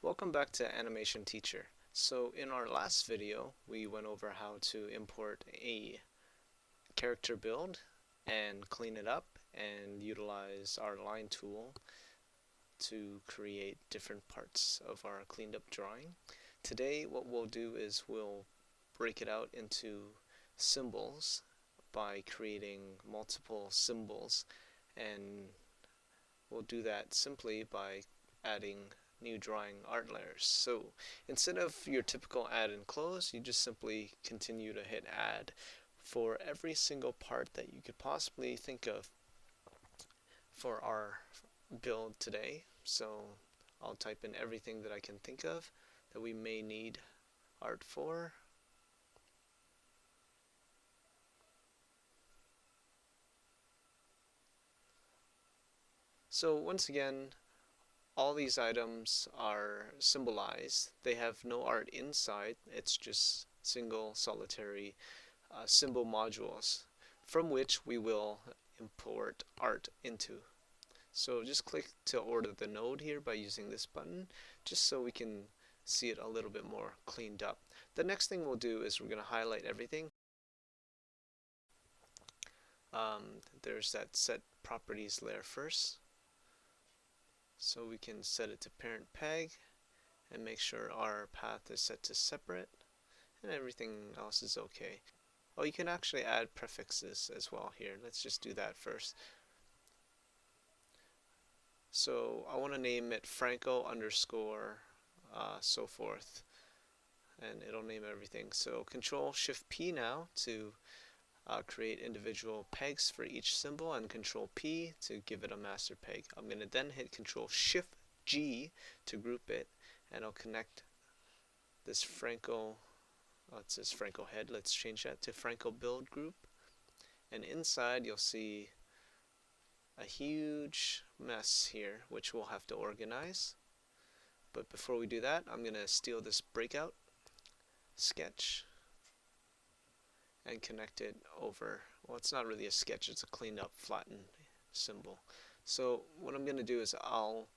Welcome back to Animation Teacher. So in our last video, we went over how to import a character build and clean it up and utilize our line tool to create different parts of our cleaned up drawing. Today what we'll do is we'll break it out into symbols by creating multiple symbols, and we'll do that simply by adding new drawing art layers. So instead of your typical add and close, you just simply continue to hit add for every single part that you could possibly think of for our build today. So I'll type in everything that I can think of that we may need art for. So once again, all these items are symbolized. They have no art inside. It's just single solitary symbol modules from which we will import art into. So just click to order the node here by using this button, just so we can see it a little bit more cleaned up. The next thing we'll do is we're going to highlight everything. There's that set properties layer first. So we can set it to parent peg and make sure our path is set to separate and everything else is okay. Oh, you can actually add prefixes as well here. Let's just do that first. So I want to name it Franco underscore so forth, and it'll name everything. So Control Shift P now to create individual pegs for each symbol, and Control P to give it a master peg. I'm going to then hit Control Shift G to group it, and I'll connect this Franco, it says Franco head, let's change that to Franco build group, and inside you'll see a huge mess here which we'll have to organize. But before we do that, I'm going to steal this breakout sketch and connect it over. Well, it's not really a sketch, it's a cleaned up flattened symbol. So what I'm going to do is I'll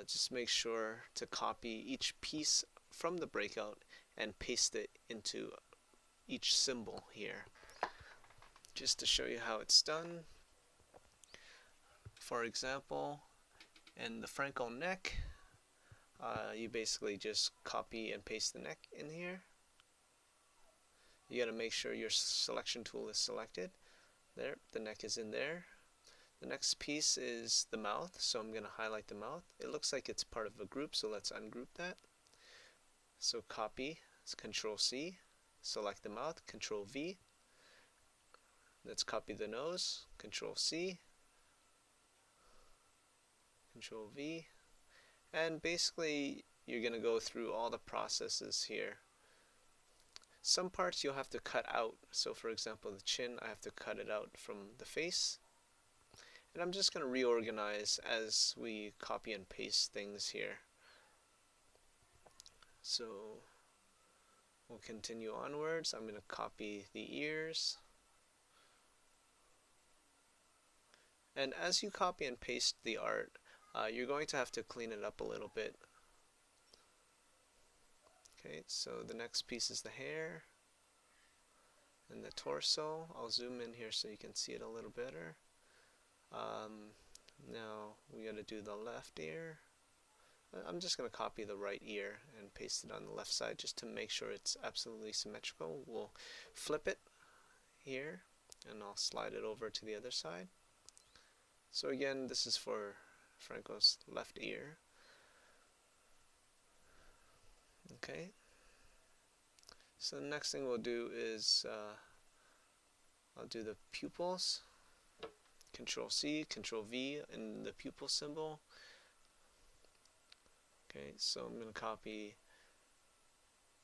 just make sure to copy each piece from the breakout and paste it into each symbol here, just to show you how it's done. For example, in the Franco neck, you basically just copy and paste the neck in here. You got to make sure your selection tool is selected. There, the neck is in there. The next piece is the mouth, so I'm going to highlight the mouth. It looks like it's part of a group, so let's ungroup that. So copy, it's Control C, select the mouth, Control V. Let's copy the nose, Control C, Control V. And basically you're going to go through all the processes here. Some parts you'll have to cut out. So for example, the chin, I have to cut it out from the face. And I'm just going to reorganize as we copy and paste things here. So we'll continue onwards. I'm going to copy the ears. And as you copy and paste the art, you're going to have to clean it up a little bit. Okay, so the next piece is the hair and the torso. I'll zoom in here so you can see it a little better. Now we got to do the left ear. I'm just going to copy the right ear and paste it on the left side just to make sure it's absolutely symmetrical. We'll flip it here and I'll slide it over to the other side. So again, this is for Franco's left ear. Okay, so the next thing we'll do is I'll do the pupils. Control C, Control V in the pupil symbol. Okay, so I'm going to copy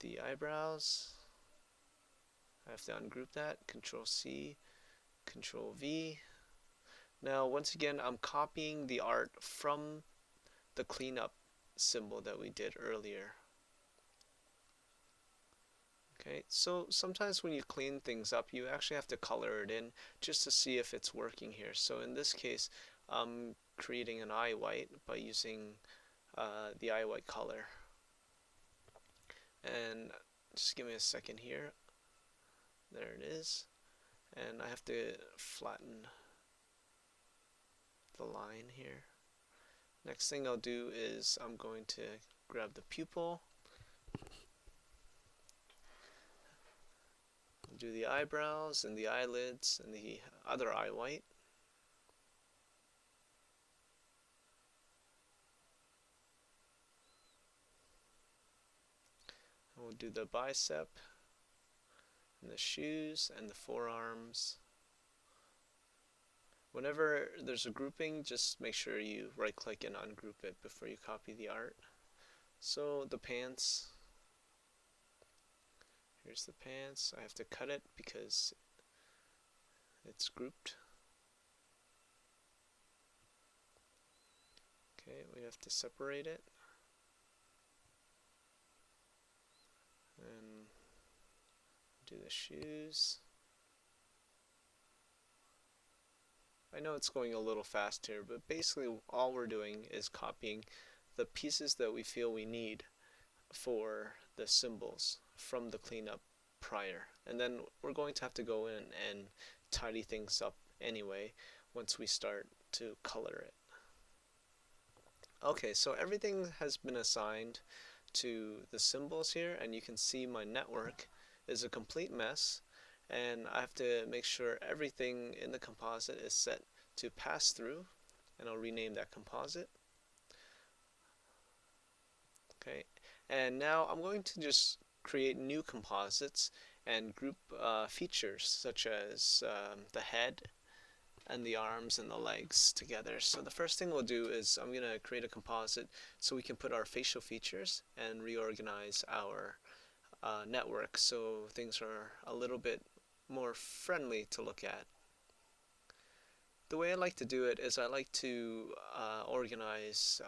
the eyebrows. I have to ungroup that. Control C, Control V. Now once again, I'm copying the art from the cleanup symbol that we did earlier. Okay, so sometimes when you clean things up, you actually have to color it in just to see if it's working here. So in this case, I'm creating an eye white by using the eye white color. And just give me a second here. There it is. And I have to flatten the line here. Next thing I'll do is I'm going to grab the pupil, do the eyebrows and the eyelids and the other eye white. And we'll do the bicep and the shoes and the forearms. Whenever there's a grouping, just make sure you right click and ungroup it before you copy the art. So the pants, here's the pants. I have to cut it because it's grouped. Okay, we have to separate it. And do the shoes. I know it's going a little fast here, but basically all we're doing is copying the pieces that we feel we need for the symbols from the cleanup prior. And then we're going to have to go in and tidy things up anyway once we start to color it. Okay, so everything has been assigned to the symbols here, and you can see my network is a complete mess, and I have to make sure everything in the composite is set to pass through, and I'll rename that composite. Okay, and now I'm going to just create new composites and group features such as the head and the arms and the legs together. So the first thing we'll do is I'm going to create a composite so we can put our facial features and reorganize our network so things are a little bit more friendly to look at. The way I like to do it is I like to organize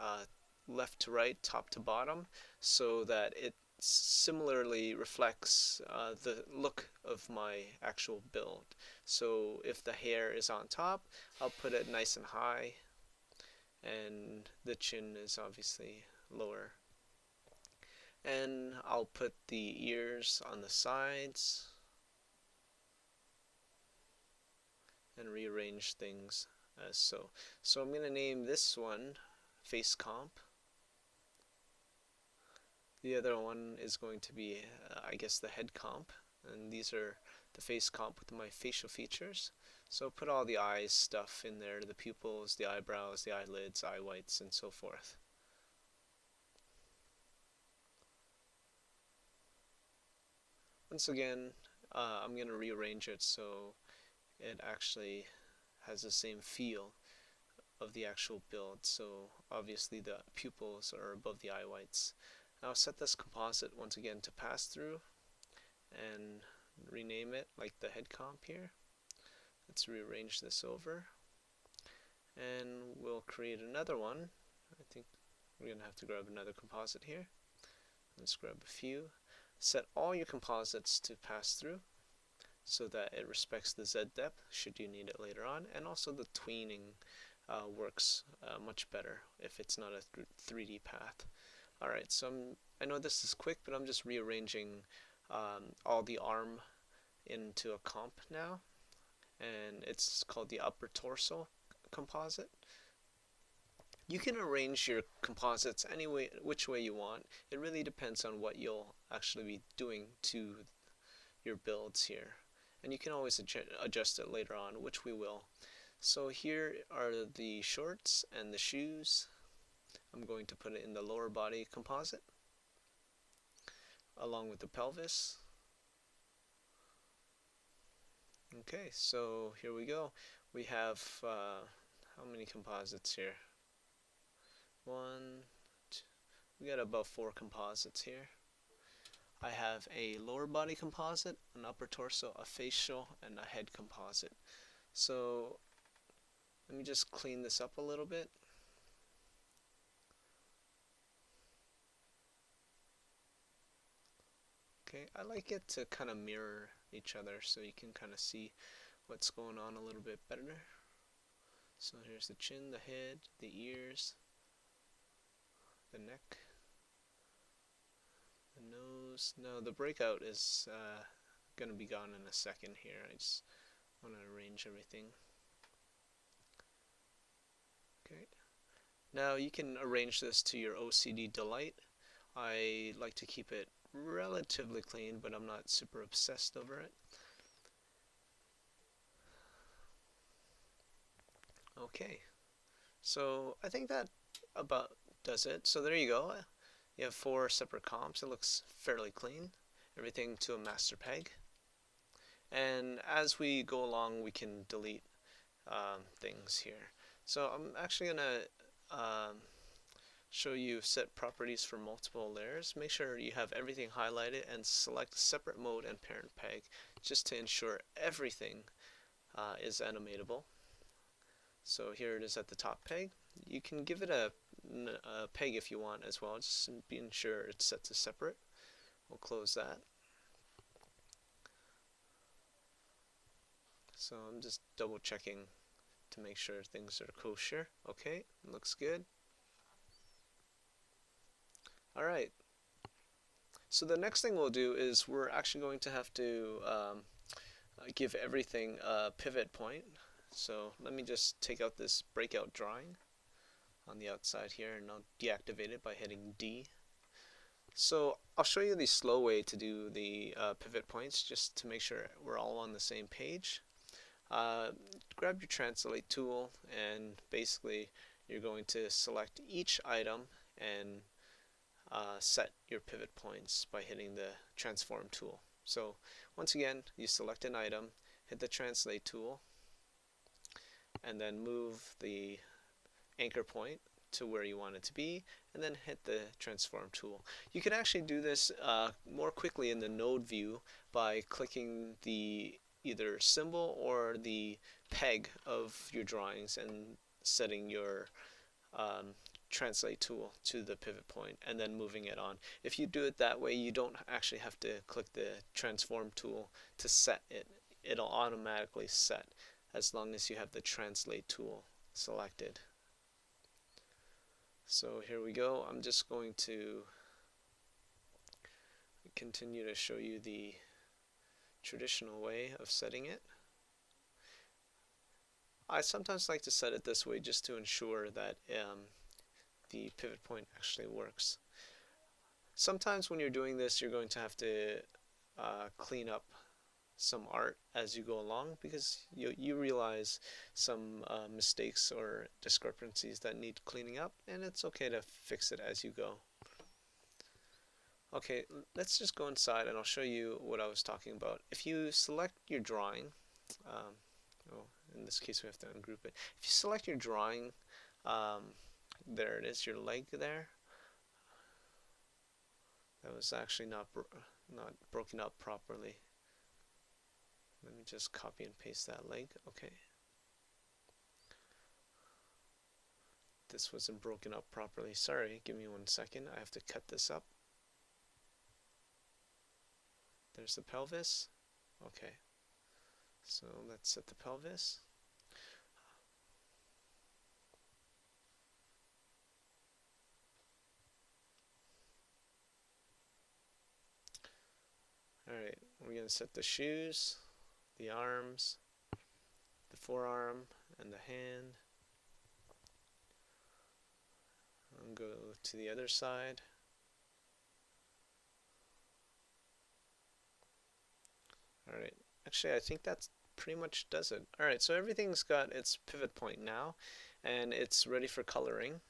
left to right, top to bottom, so that it similarly reflects the look of my actual build. So if the hair is on top, I'll put it nice and high, and the chin is obviously lower. And I'll put the ears on the sides and rearrange things as so. So I'm going to name this one Face Comp. The other one is going to be, I guess, the head comp, and these are the face comp with my facial features. So put all the eyes stuff in there, the pupils, the eyebrows, the eyelids, eye whites, and so forth. Once again, I'm going to rearrange it so it actually has the same feel of the actual build. So obviously the pupils are above the eye whites. Now I'll set this composite once again to pass through and rename it like the head comp here. Let's rearrange this over and we'll create another one. I think we're going to have to grab another composite here. Let's grab a few. Set all your composites to pass through so that it respects the Z depth should you need it later on, and also the tweening works much better if it's not a 3D path. Alright, so I know this is quick, but I'm just rearranging all the arm into a comp now, and it's called the upper torso composite. You can arrange your composites any way, which way you want. It really depends on what you'll actually be doing to your builds here, and you can always adjust it later on, which we will. So here are the shorts and the shoes. I'm going to put it in the lower body composite along with the pelvis. Okay, so here we go. We have how many composites here? We got about 4 composites here. I have a lower body composite, an upper torso, a facial, and a head composite. So let me just clean this up a little bit. Okay, I like it to kind of mirror each other so you can kind of see what's going on a little bit better. So here's the chin, the head, the ears, the neck, the nose, close. No, the breakout is going to be gone in a second here. I just want to arrange everything. Okay. Now you can arrange this to your OCD delight. I like to keep it relatively clean, but I'm not super obsessed over it. Okay, so I think that about does it. So there you go. You have 4 separate comps. It looks fairly clean. Everything to a master peg. And as we go along, we can delete things here. So I'm actually going to show you set properties for multiple layers. Make sure you have everything highlighted and select separate mode and parent peg just to ensure everything is animatable. So here it is at the top peg. You can give it a peg if you want as well, just being sure it's set to separate. We'll close that. So I'm just double checking to make sure things are kosher. Okay, looks good. Alright, so the next thing we'll do is we're actually going to have to give everything a pivot point. So let me just take out this breakout drawing on the outside here, and I'll deactivate it by hitting D. So I'll show you the slow way to do the pivot points just to make sure we're all on the same page. Grab your translate tool, and basically you're going to select each item and set your pivot points by hitting the transform tool. So once again, you select an item, hit the translate tool, and then move the anchor point to where you want it to be, and then hit the transform tool. You can actually do this more quickly in the node view by clicking the either symbol or the peg of your drawings and setting your translate tool to the pivot point and then moving it on. If you do it that way, you don't actually have to click the transform tool to set it. It'll automatically set as long as you have the translate tool selected. So here we go. I'm just going to continue to show you the traditional way of setting it. I sometimes like to set it this way just to ensure that the pivot point actually works. Sometimes when you're doing this, you're going to have to clean up some art as you go along, because you realize some mistakes or discrepancies that need cleaning up, and it's okay to fix it as you go. Okay, let's just go inside and I'll show you what I was talking about. If you select your drawing, in this case we have to ungroup it. If you select your drawing, there it is, your leg there. That was actually not broken up properly. Let me just copy and paste that leg. Okay. This wasn't broken up properly. Sorry, give me 1 second. I have to cut this up. There's the pelvis. Okay. So let's set the pelvis. Alright, we're going to set the shoes, the arms, the forearm, and the hand. And go to the other side. Alright, actually I think that pretty much does it. Alright, so everything's got its pivot point now, and it's ready for coloring.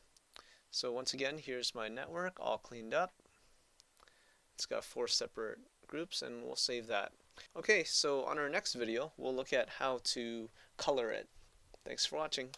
So once again, here's my network all cleaned up. It's got 4 separate groups, and we'll save that. Okay, so on our next video, we'll look at how to color it. Thanks for watching.